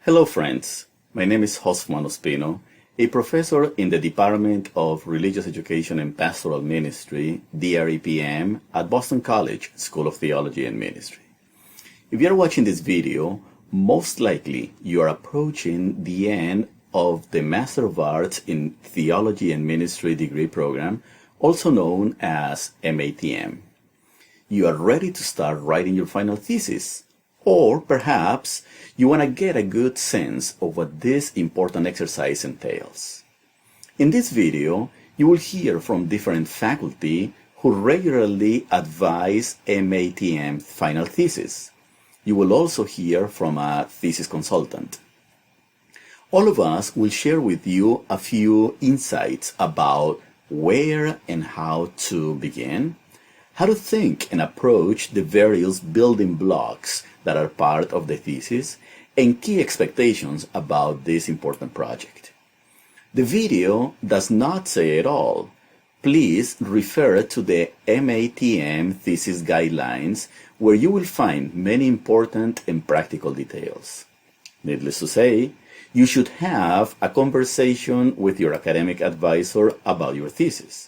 Hello friends, my name is Josman Ospino, a professor in the Department of Religious Education and Pastoral Ministry, DREPM, at Boston College School of Theology and Ministry. If you are watching this video, most likely you are approaching the end of the Master of Arts in Theology and Ministry degree program, also known as MATM. You are ready to start writing your final thesis. Or perhaps you want to get a good sense of what this important exercise entails. In this video, you will hear from different faculty who regularly advise MATM final thesis. You will also hear from a thesis consultant. All of us will share with you a few insights about where and how to begin, how to think and approach the various building blocks that are part of the thesis, and key expectations about this important project. The video does not say it all. Please refer to the MATM thesis guidelines, where you will find many important and practical details. Needless to say, you should have a conversation with your academic advisor about your thesis.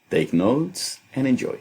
Take notes and enjoy.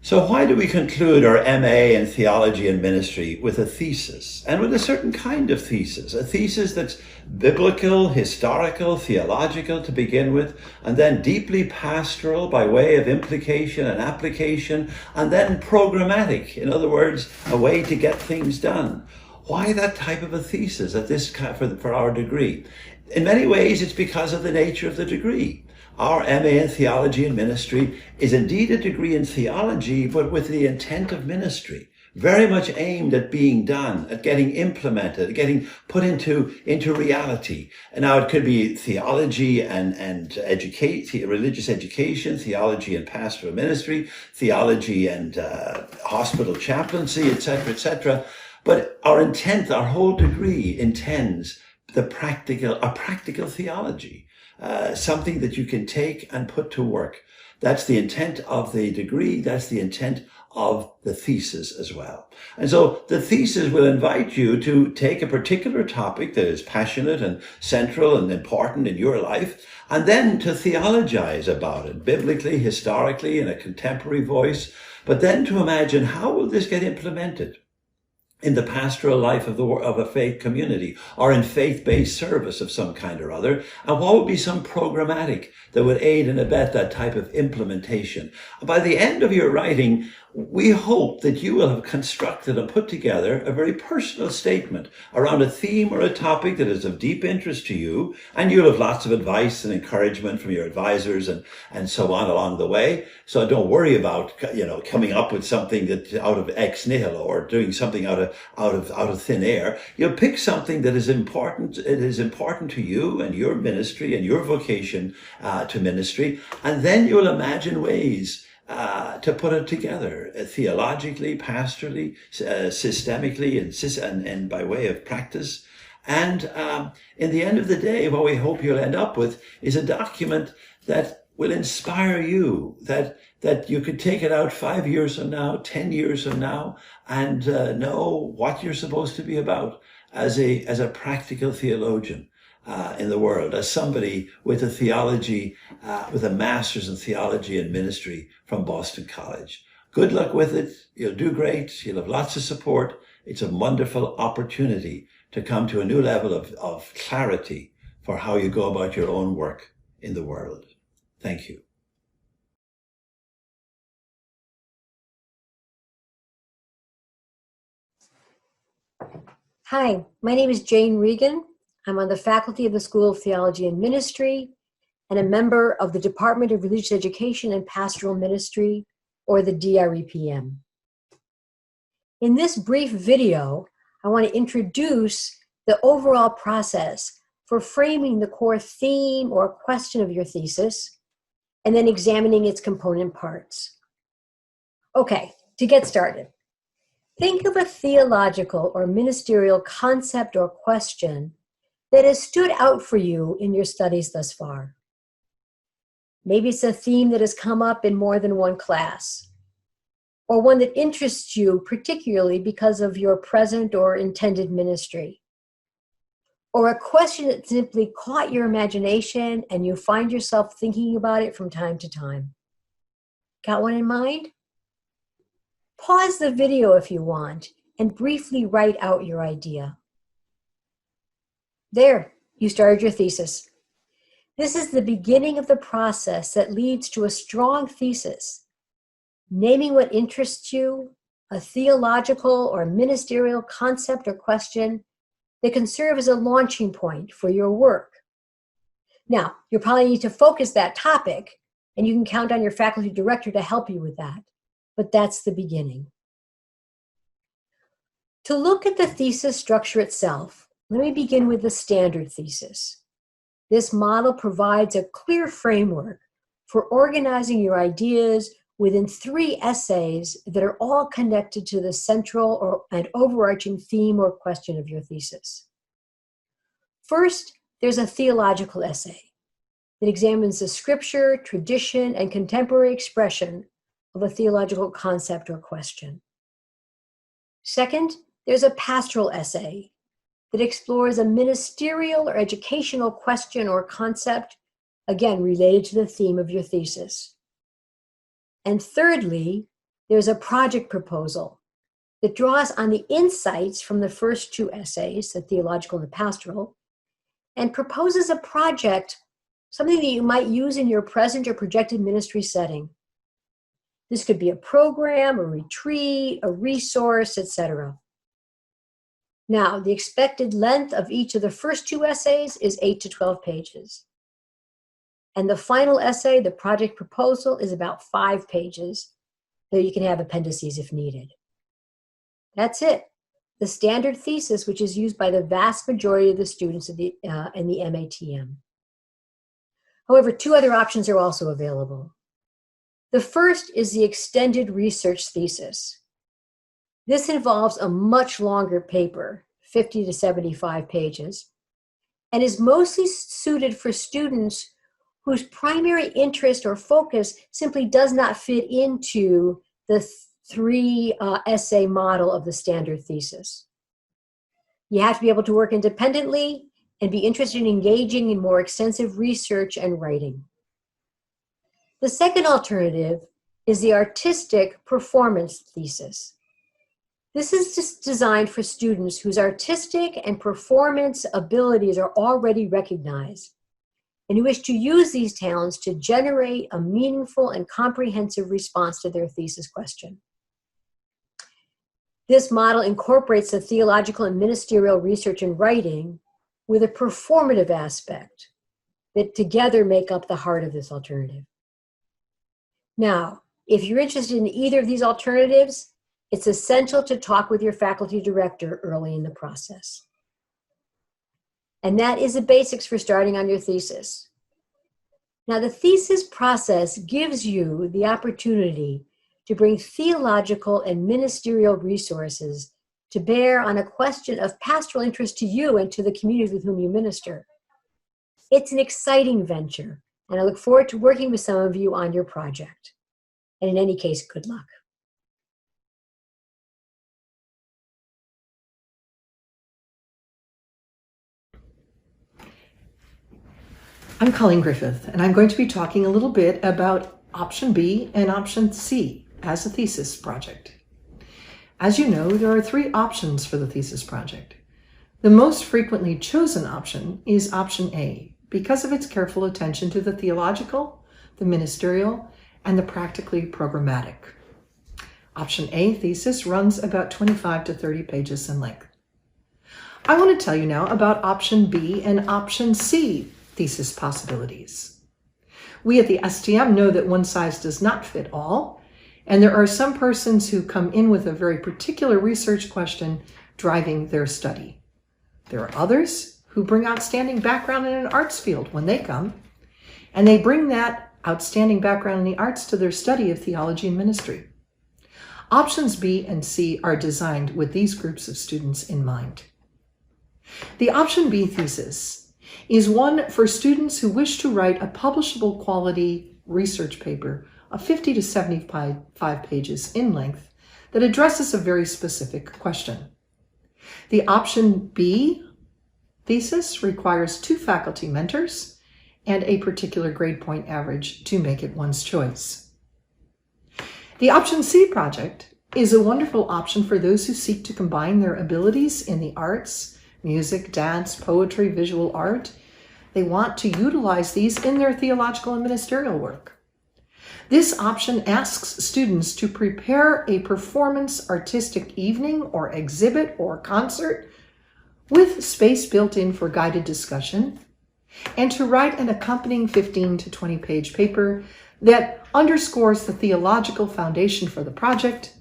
So why do we conclude our MA in Theology and Ministry with a thesis, and with a certain kind of thesis, a thesis that's biblical, historical, theological to begin with, and then deeply pastoral by way of implication and application, and then programmatic, in other words, a way to get things done? Why that type of a thesis at this for our degree? In many ways, it's because of the nature of the degree. Our MA in Theology and Ministry is indeed a degree in theology, but with the intent of ministry, very much aimed at being done, at getting implemented, at getting put into reality. And now it could be theology and religious education, theology and pastoral ministry, theology and hospital chaplaincy, etc., etc. But our intent, our whole degree intends a practical theology. Something that you can take and put to work. That's the intent of the degree. That's the intent of the thesis as well. And so the thesis will invite you to take a particular topic that is passionate and central and important in your life, and then to theologize about it, biblically, historically, in a contemporary voice, but then to imagine how will this get implemented in the pastoral life of a faith community, or in faith-based service of some kind or other, and what would be some programmatic that would aid and abet that type of implementation. By the end of your writing, we hope that you will have constructed and put together a very personal statement around a theme or a topic that is of deep interest to you, and you'll have lots of advice and encouragement from your advisors and so on along the way. So don't worry about, coming up with something that out of ex nihilo or doing something out of thin air. You'll pick something that is important. It is important to you and your ministry and your vocation to ministry, and then you'll imagine ways to put it together theologically, pastorally, systemically, and by way of practice. And in the end of the day, what we hope you'll end up with is a document that will inspire you, that you could take it out 5 years from now, 10 years from now, and know what you're supposed to be about as a practical theologian in the world, as somebody with a theology, with a master's in theology and ministry from Boston College. Good luck with it. You'll do great. You'll have lots of support. It's a wonderful opportunity to come to a new level of clarity for how you go about your own work in the world. Thank you. Hi, my name is Jane Regan. I'm on the faculty of the School of Theology and Ministry and a member of the Department of Religious Education and Pastoral Ministry, or the DREPM. In this brief video, I want to introduce the overall process for framing the core theme or question of your thesis, and then examining its component parts. Okay, to get started. Think of a theological or ministerial concept or question that has stood out for you in your studies thus far. Maybe it's a theme that has come up in more than one class. or one that interests you particularly because of your present or intended ministry, or a question that simply caught your imagination and you find yourself thinking about it from time to time. Got one in mind? Pause the video if you want and briefly write out your idea. There, you started your thesis. This is the beginning of the process that leads to a strong thesis. Naming what interests you, a theological or ministerial concept or question that can serve as a launching point for your work. Now, you'll probably need to focus that topic, and you can count on your faculty director to help you with that, but that's the beginning. To look at the thesis structure itself, let me begin with the standard thesis. This model provides a clear framework for organizing your ideas within 3 essays that are all connected to the central and overarching theme or question of your thesis. First, there's a theological essay that examines the scripture, tradition, and contemporary expression of a theological concept or question. Second, there's a pastoral essay that explores a ministerial or educational question or concept, again, related to the theme of your thesis. And thirdly, there's a project proposal that draws on the insights from the first 2 essays, the theological and the pastoral, and proposes a project, something that you might use in your present or projected ministry setting. This could be a program, a retreat, a resource, etc. Now, the expected length of each of the first 2 essays is 8 to 12 pages. And the final essay, the project proposal, is about 5 pages, though you can have appendices if needed. That's it. The standard thesis, which is used by the vast majority of the students in the MATM. However, 2 other options are also available. The first is the extended research thesis. This involves a much longer paper, 50 to 75 pages, and is mostly suited for students whose primary interest or focus simply does not fit into the 3 essay model of the standard thesis. You have to be able to work independently and be interested in engaging in more extensive research and writing. The second alternative is the artistic performance thesis. This is just designed for students whose artistic and performance abilities are already recognized and who wish to use these talents to generate a meaningful and comprehensive response to their thesis question. This model incorporates the theological and ministerial research and writing with a performative aspect that together make up the heart of this alternative. Now, if you're interested in either of these alternatives, it's essential to talk with your faculty director early in the process. And that is the basics for starting on your thesis. Now, the thesis process gives you the opportunity to bring theological and ministerial resources to bear on a question of pastoral interest to you and to the communities with whom you minister. It's an exciting venture, and I look forward to working with some of you on your project. And in any case, good luck. I'm Colleen Griffith, and I'm going to be talking a little bit about option B and option C as a thesis project. As you know, there are 3 options for the thesis project. The most frequently chosen option is option A because of its careful attention to the theological, the ministerial, and the practically programmatic. Option A thesis runs about 25 to 30 pages in length. I want to tell you now about option B and option C thesis possibilities. We at the STM know that one size does not fit all, and there are some persons who come in with a very particular research question driving their study. There are others who bring outstanding background in an arts field when they come, and they bring that outstanding background in the arts to their study of theology and ministry. Options B and C are designed with these groups of students in mind. The option B thesis is one for students who wish to write a publishable quality research paper of 50 to 75 pages in length that addresses a very specific question. The option B thesis requires 2 faculty mentors and a particular grade point average to make it one's choice. The option C project is a wonderful option for those who seek to combine their abilities in the arts, music, dance, poetry, visual art. They want to utilize these in their theological and ministerial work. This option asks students to prepare a performance artistic evening or exhibit or concert with space built in for guided discussion, and to write an accompanying 15 to 20 page paper that underscores the theological foundation for the project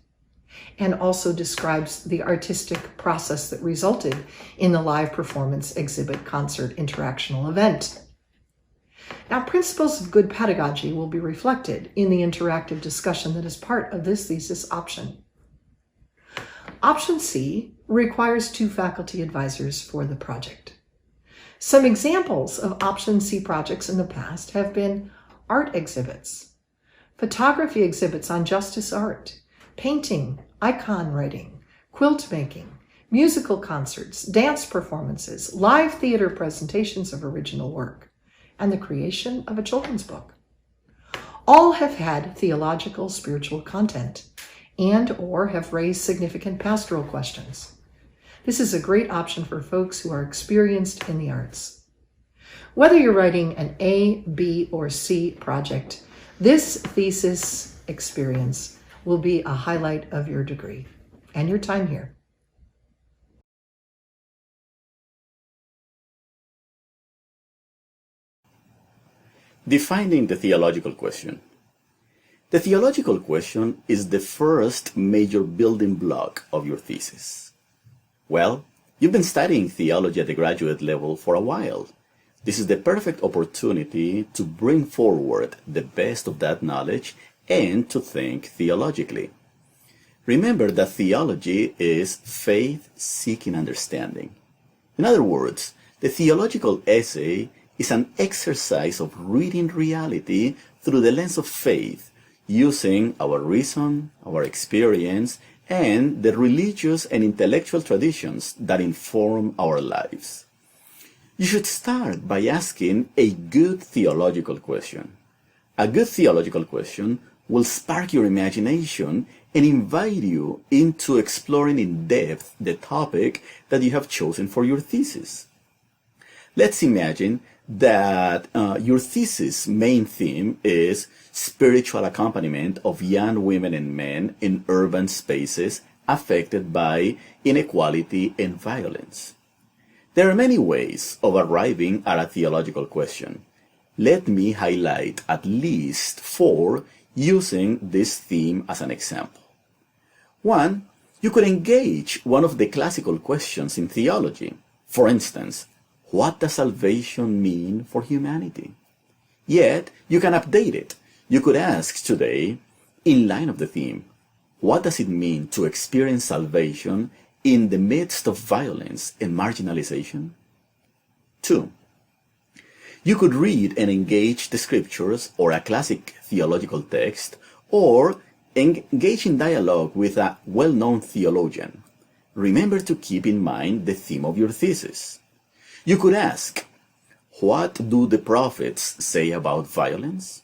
and also describes the artistic process that resulted in the live performance, exhibit, concert, interactional event. Now, principles of good pedagogy will be reflected in the interactive discussion that is part of this thesis option. Option C requires 2 faculty advisors for the project. Some examples of Option C projects in the past have been art exhibits, photography exhibits on justice art, painting, icon writing, quilt making, musical concerts, dance performances, live theater presentations of original work, and the creation of a children's book. All have had theological, spiritual content and or have raised significant pastoral questions. This is a great option for folks who are experienced in the arts. Whether you're writing an A, B, or C project, this thesis experience will be a highlight of your degree and your time here. Defining the theological question. The theological question is the first major building block of your thesis. Well, you've been studying theology at the graduate level for a while. This is the perfect opportunity to bring forward the best of that knowledge and to think theologically. Remember that theology is faith seeking understanding. In other words, the theological essay is an exercise of reading reality through the lens of faith, using our reason, our experience, and the religious and intellectual traditions that inform our lives. You should start by asking a good theological question. A good theological question will spark your imagination and invite you into exploring in depth the topic that you have chosen for your thesis. Let's imagine that your thesis main theme is spiritual accompaniment of young women and men in urban spaces affected by inequality and violence. There are many ways of arriving at a theological question. Let me highlight at least 4 using this theme as an example. 1, you could engage one of the classical questions in theology. For instance, what does salvation mean for humanity? Yet, you can update it. You could ask today, in line of the theme, what does it mean to experience salvation in the midst of violence and marginalization? 2, you could read and engage the scriptures or a classic theological text, or engage in dialogue with a well-known theologian. Remember to keep in mind the theme of your thesis. You could ask, what do the prophets say about violence?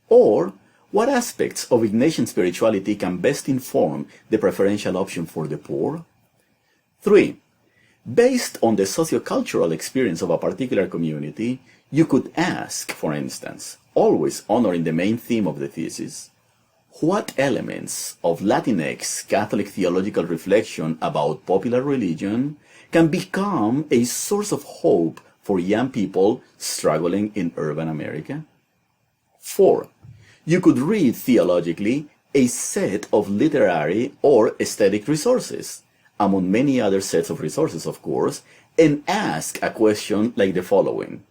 Or, what aspects of Ignatian spirituality can best inform the preferential option for the poor? 3, based on the sociocultural experience of a particular community, you could ask, for instance, always honoring the main theme of the thesis, what elements of Latinx Catholic theological reflection about popular religion can become a source of hope for young people struggling in urban America? 4, you could read theologically a set of literary or aesthetic resources, among many other sets of resources, of course, and ask a question like the following.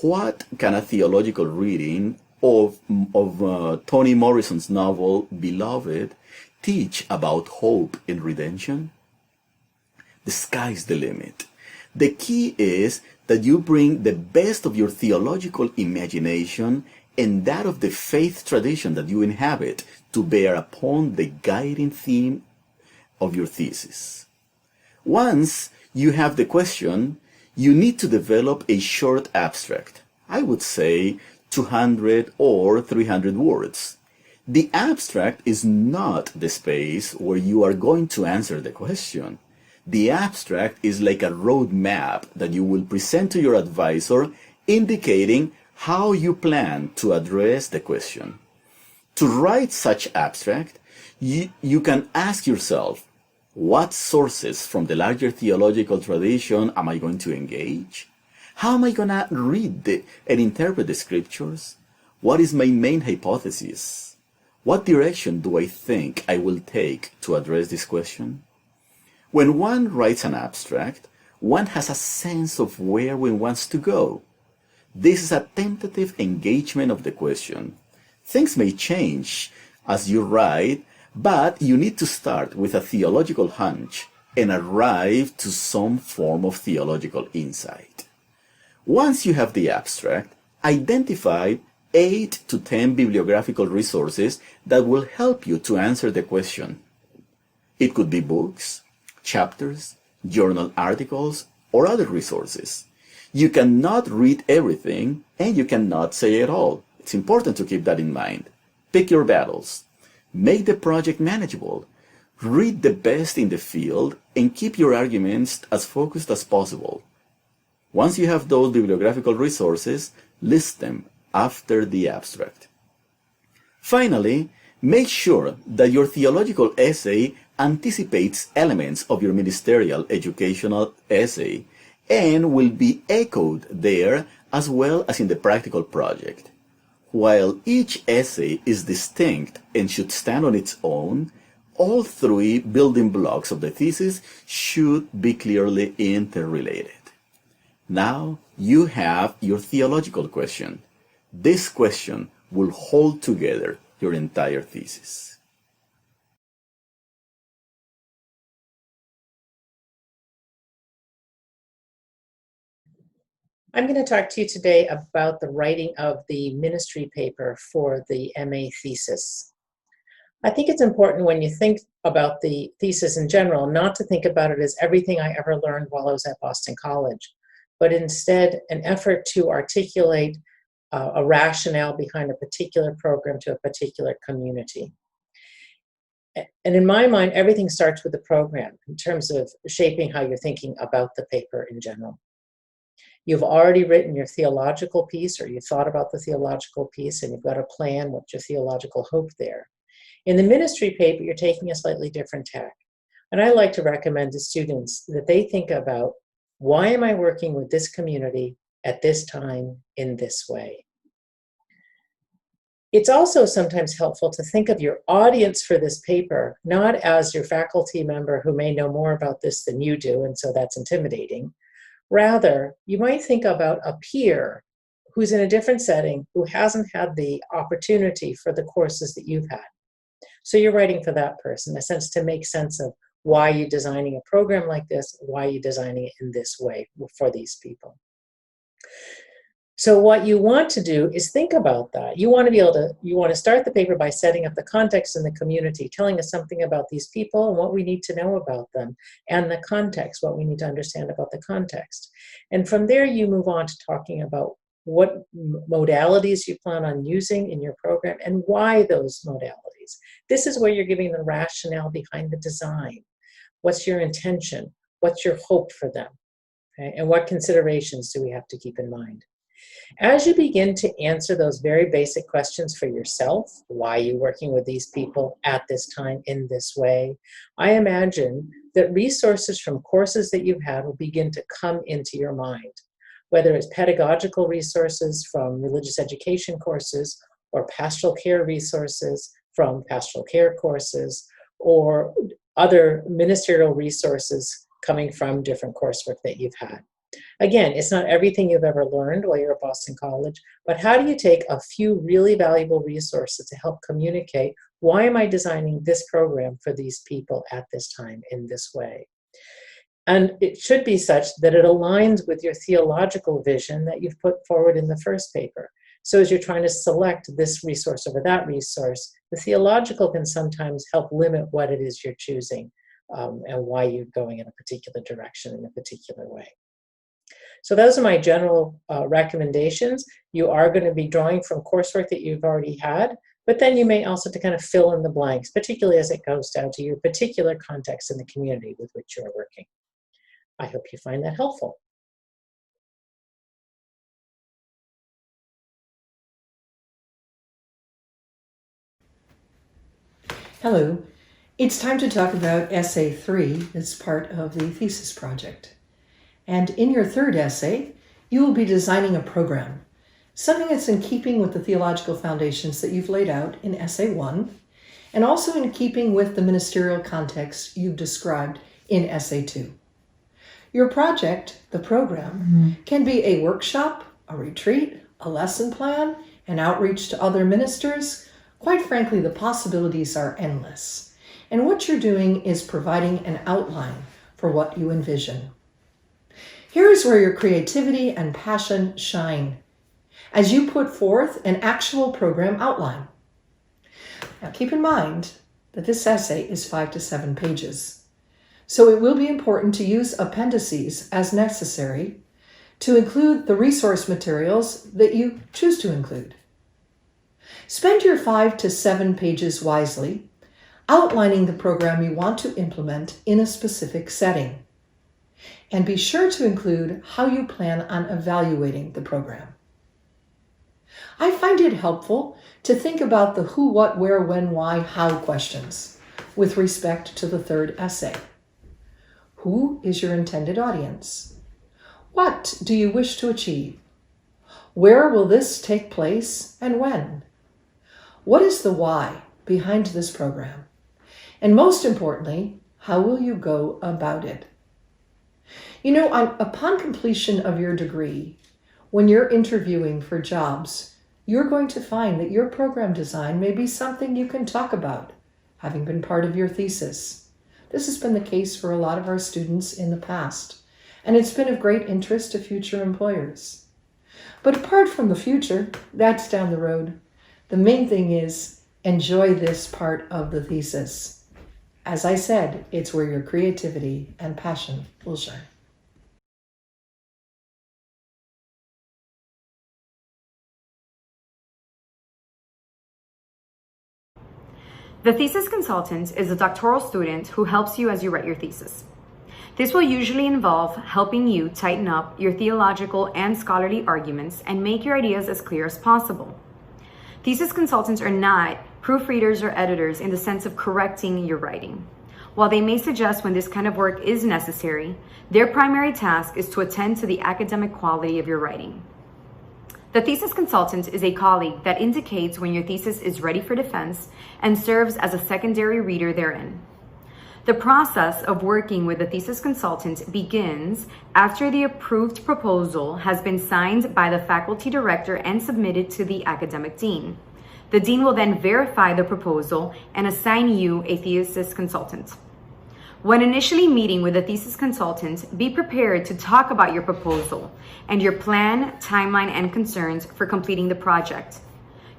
What can a theological reading of Toni Morrison's novel Beloved teach about hope and redemption? The sky's the limit. The key is that you bring the best of your theological imagination and that of the faith tradition that you inhabit to bear upon the guiding theme of your thesis. Once you have the question, you need to develop a short abstract. I would say 200 or 300 words. The abstract is not the space where you are going to answer the question. The abstract is like a road map that you will present to your advisor, indicating how you plan to address the question. To write such abstract, you can ask yourself, what sources from the larger theological tradition am I going to engage? How am I going to read and interpret the scriptures? What is my main hypothesis? What direction do I think I will take to address this question? When one writes an abstract, one has a sense of where one wants to go. This is a tentative engagement of the question. Things may change as you write, but you need to start with a theological hunch and arrive to some form of theological insight. Once you have the abstract, identify 8 to 10 bibliographical resources that will help you to answer the question. It could be books, chapters, journal articles, or other resources. You cannot read everything, and you cannot say it all. It's important to keep that in mind. Pick your battles. Make the project manageable. Read the best in the field, and keep your arguments as focused as possible. Once you have those bibliographical resources, list them after the abstract. Finally, make sure that your theological essay anticipates elements of your ministerial educational essay and will be echoed there as well as in the practical project. While each essay is distinct and should stand on its own, all 3 building blocks of the thesis should be clearly interrelated. Now you have your theological question. This question will hold together your entire thesis. I'm going to talk to you today about the writing of the ministry paper for the MA thesis. I think it's important when you think about the thesis in general, not to think about it as everything I ever learned while I was at Boston College, but instead an effort to articulate a rationale behind a particular program to a particular community. And in my mind, everything starts with the program in terms of shaping how you're thinking about the paper in general. You've already written your theological piece, or you thought about the theological piece, and you've got a plan, what's your theological hope there. In the ministry paper, you're taking a slightly different tack. And I like to recommend to students that they think about, why am I working with this community at this time in this way? It's also sometimes helpful to think of your audience for this paper, not as your faculty member who may know more about this than you do, and so that's intimidating. Rather, you might think about a peer who's in a different setting, who hasn't had the opportunity for the courses that you've had. So you're writing for that person, in a sense to make sense of why you're designing a program like this, why you're designing it in this way for these people. So what you want to do is think about that. You want to start the paper by setting up the context in the community, telling us something about these people and what we need to know about them, and the context, what we need to understand about the context. And from there, you move on to talking about what modalities you plan on using in your program and why those modalities. This is where you're giving the rationale behind the design. What's your intention? What's your hope for them? Okay? And what considerations do we have to keep in mind? As you begin to answer those very basic questions for yourself, why are you working with these people at this time in this way, I imagine that resources from courses that you've had will begin to come into your mind, whether it's pedagogical resources from religious education courses, or pastoral care resources from pastoral care courses, or other ministerial resources coming from different coursework that you've had. Again, it's not everything you've ever learned while you're at Boston College, but how do you take a few really valuable resources to help communicate, why am I designing this program for these people at this time in this way? And it should be such that it aligns with your theological vision that you've put forward in the first paper. So as you're trying to select this resource over that resource, the theological can sometimes help limit what it is you're choosing and why you're going in a particular direction in a particular way. So those are my general recommendations. You are going to be drawing from coursework that you've already had, but then you may also to kind of fill in the blanks, particularly as it goes down to your particular context in the community with which you're working. I hope you find that helpful. Hello. It's time to talk about Essay 3 that's part of the thesis project. And in your third essay, you will be designing a program, something that's in keeping with the theological foundations that you've laid out in Essay 1, and also in keeping with the ministerial context you've described in Essay 2. Your project, the program, can be a workshop, a retreat, a lesson plan, an outreach to other ministers. Quite frankly, the possibilities are endless. And what you're doing is providing an outline for what you envision. Here is where your creativity and passion shine as you put forth an actual program outline. Now keep in mind that this essay is 5 to 7 pages, so it will be important to use appendices as necessary to include the resource materials that you choose to include. Spend your 5 to 7 pages wisely, outlining the program you want to implement in a specific setting. And be sure to include how you plan on evaluating the program. I find it helpful to think about the who, what, where, when, why, how questions with respect to the third essay. Who is your intended audience? What do you wish to achieve? Where will this take place and when? What is the why behind this program? And most importantly, how will you go about it? You know, upon completion of your degree, when you're interviewing for jobs, you're going to find that your program design may be something you can talk about, having been part of your thesis. This has been the case for a lot of our students in the past, and it's been of great interest to future employers. But apart from the future, that's down the road. The main thing is enjoy this part of the thesis. As I said, it's where your creativity and passion will shine. The thesis consultant is a doctoral student who helps you as you write your thesis. This will usually involve helping you tighten up your theological and scholarly arguments and make your ideas as clear as possible. Thesis consultants are not proofreaders or editors in the sense of correcting your writing. While they may suggest when this kind of work is necessary, their primary task is to attend to the academic quality of your writing. The thesis consultant is a colleague that indicates when your thesis is ready for defense and serves as a secondary reader therein. The process of working with the thesis consultant begins after the approved proposal has been signed by the faculty director and submitted to the academic dean. The dean will then verify the proposal and assign you a thesis consultant. When initially meeting with a thesis consultant, be prepared to talk about your proposal and your plan, timeline, and concerns for completing the project.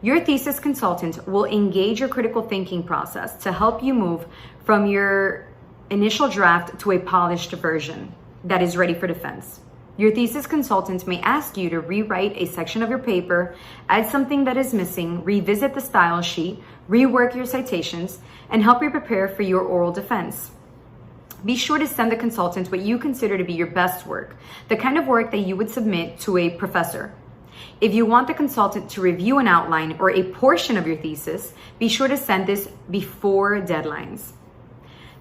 Your thesis consultant will engage your critical thinking process to help you move from your initial draft to a polished version that is ready for defense. Your thesis consultant may ask you to rewrite a section of your paper, add something that is missing, revisit the style sheet, rework your citations, and help you prepare for your oral defense. Be sure to send the consultant what you consider to be your best work, the kind of work that you would submit to a professor. If you want the consultant to review an outline or a portion of your thesis, be sure to send this before deadlines.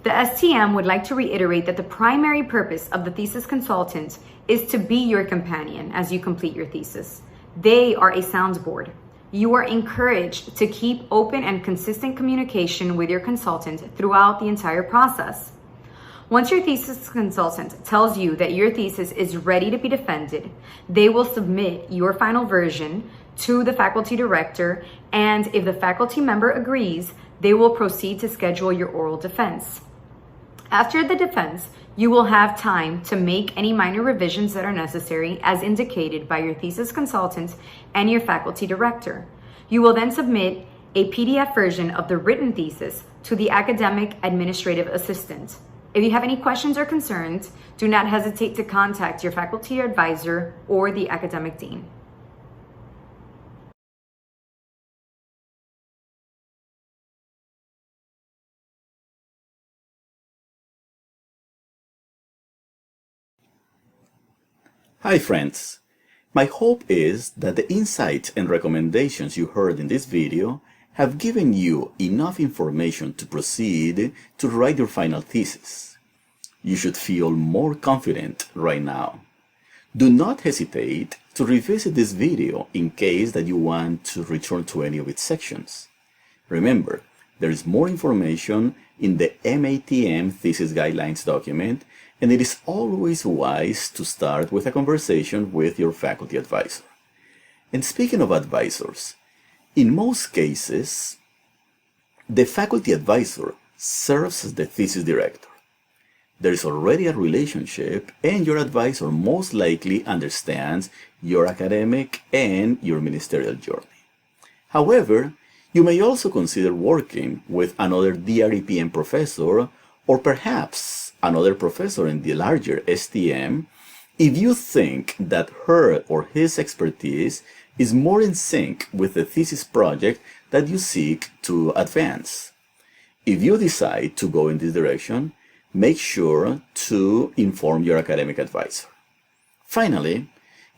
The STM would like to reiterate that the primary purpose of the thesis consultant is to be your companion as you complete your thesis. They are a soundboard. You are encouraged to keep open and consistent communication with your consultant throughout the entire process. Once your thesis consultant tells you that your thesis is ready to be defended, they will submit your final version to the faculty director, and if the faculty member agrees, they will proceed to schedule your oral defense. After the defense, You will have time to make any minor revisions that are necessary as indicated by your thesis consultant and your faculty director. You will then submit a PDF version of the written thesis to the academic administrative assistant. If you have any questions or concerns, do not hesitate to contact your faculty advisor or the academic dean. Hi friends! My hope is that the insights and recommendations you heard in this video have given you enough information to proceed to write your final thesis. You should feel more confident right now. Do not hesitate to revisit this video in case that you want to return to any of its sections. Remember, there is more information in the MATM Thesis Guidelines document, and it is always wise to start with a conversation with your faculty advisor. And speaking of advisors, in most cases, the faculty advisor serves as the thesis director. There is already a relationship, and your advisor most likely understands your academic and your ministerial journey. However, you may also consider working with another DREPM professor, or perhaps another professor in the larger STM, if you think that her or his expertise is more in sync with the thesis project that you seek to advance. If you decide to go in this direction, make sure to inform your academic advisor. Finally,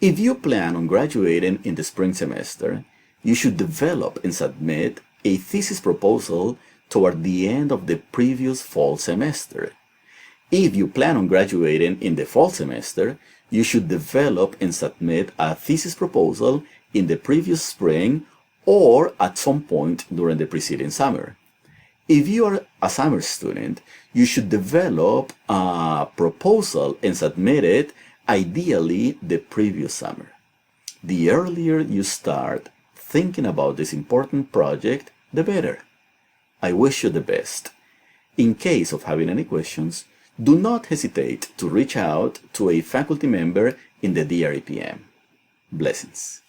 if you plan on graduating in the spring semester, you should develop and submit a thesis proposal toward the end of the previous fall semester. If you plan on graduating in the fall semester, you should develop and submit a thesis proposal in the previous spring or at some point during the preceding summer. If you are a summer student, you should develop a proposal and submit it ideally the previous summer. The earlier you start thinking about this important project, the better. I wish you the best. In case of having any questions, do not hesitate to reach out to a faculty member in the DREPM. Blessings.